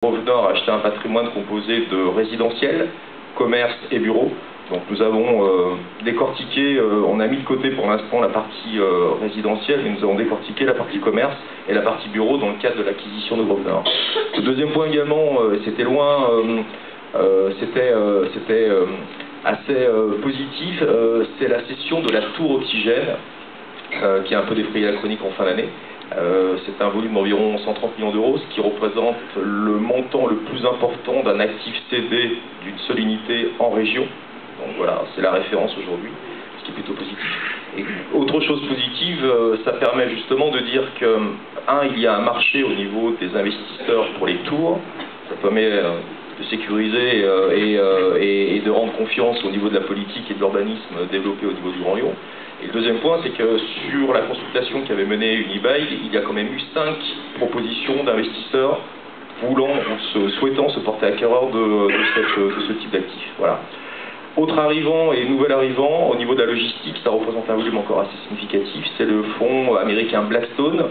Grosvenor a acheté un patrimoine composé de résidentiels, commerces et bureaux. Donc nous avons décortiqué, on a mis de côté pour l'instant la partie résidentielle, mais nous avons décortiqué la partie commerce et la partie bureau dans le cadre de l'acquisition de Grosvenor. Le deuxième point également, c'était assez positif, c'est la cession de la tour Oxygène, qui a un peu défrayé la chronique en fin d'année. C'est un volume d'environ 130 millions d'euros, ce qui représente le montant le plus important d'un actif cédé d'une seule unité en région. Donc voilà, c'est la référence aujourd'hui, ce qui est plutôt positif. Et autre chose positive, ça permet justement de dire que, il y a un marché au niveau des investisseurs pour les tours, ça permet de sécuriser et de rendre confiance au niveau de la politique et de l'urbanisme développé au niveau du Grand Lyon. Et le deuxième point, c'est que sur la consultation qu'avait menée Unibail, il y a quand même eu 5 propositions d'investisseurs voulant ou souhaitant se porter acquéreur de ce type d'actifs. Voilà. Autre arrivant et nouvel arrivant, au niveau de la logistique, ça représente un volume encore assez significatif, c'est le fonds américain Blackstone,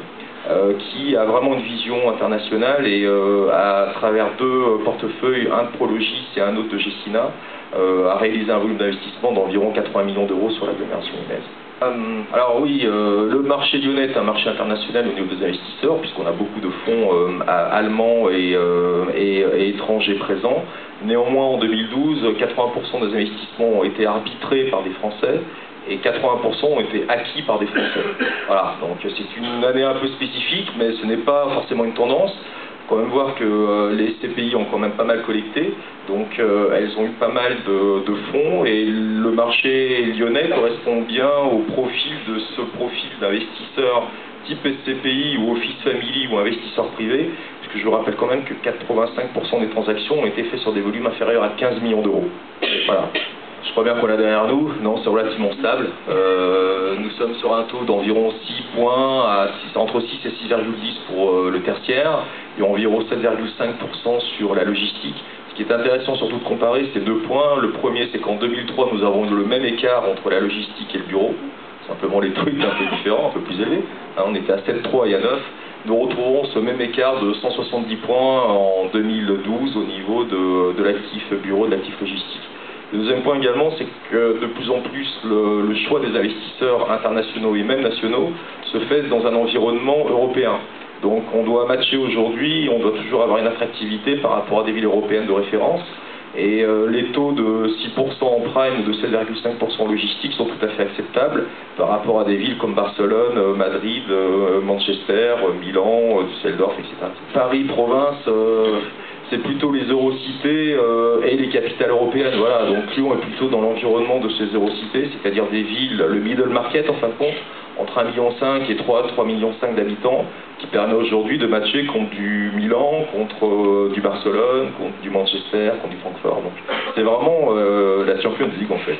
qui a vraiment une vision internationale et à travers 2 portefeuilles, un de Prologis et un autre de Gecina, a réalisé un volume d'investissement d'environ 80 millions d'euros sur l'agglomération lyonnaise. Alors oui, le marché lyonnais est un marché international au niveau des investisseurs, puisqu'on a beaucoup de fonds allemands et étrangers présents. Néanmoins, en 2012, 80% des investissements ont été arbitrés par des Français, et 80% ont été acquis par des Français. Voilà, donc c'est une année un peu spécifique, mais ce n'est pas forcément une tendance. Il faut quand même voir que les SCPI ont quand même pas mal collecté, donc elles ont eu pas mal de fonds, et le marché lyonnais correspond bien au profil de ce profil d'investisseurs type SCPI ou Office Family ou investisseurs privés, parce que je vous rappelle quand même que 85% des transactions ont été faites sur des volumes inférieurs à 15 millions d'euros. Voilà. Je crois bien qu'on l'a derrière nous, non, c'est relativement stable. Nous sommes sur un taux d'environ 6 points, entre 6 et 6,10 pour le tertiaire, et environ 7,5% sur la logistique. Ce qui est intéressant surtout de comparer ces 2 points. Le premier, c'est qu'en 2003, nous avons eu le même écart entre la logistique et le bureau. Simplement les trucs un peu différents, un peu plus élevés. On était à 7,3 et à 9. Nous retrouverons ce même écart de 170 points en 2012 au niveau de l'actif bureau, de l'actif logistique. Le deuxième point également, c'est que de plus en plus le choix des investisseurs internationaux et même nationaux se fait dans un environnement européen. Donc on doit matcher aujourd'hui, on doit toujours avoir une attractivité par rapport à des villes européennes de référence. Et les taux de 6% en prime ou de 7,5% en logistique sont tout à fait acceptables par rapport à des villes comme Barcelone, Madrid, Manchester, Milan, Düsseldorf, etc. Paris, province, c'est plutôt les eurocités et les capitales européennes. Voilà, donc Lyon est plutôt dans l'environnement de ces eurocités, c'est-à-dire des villes, le middle market en fin de compte, entre 1,5 million et 3,5 millions d'habitants, qui permet aujourd'hui de matcher contre du Milan, contre du Barcelone, contre du Manchester, contre du Francfort. Donc c'est vraiment la Champions League en fait.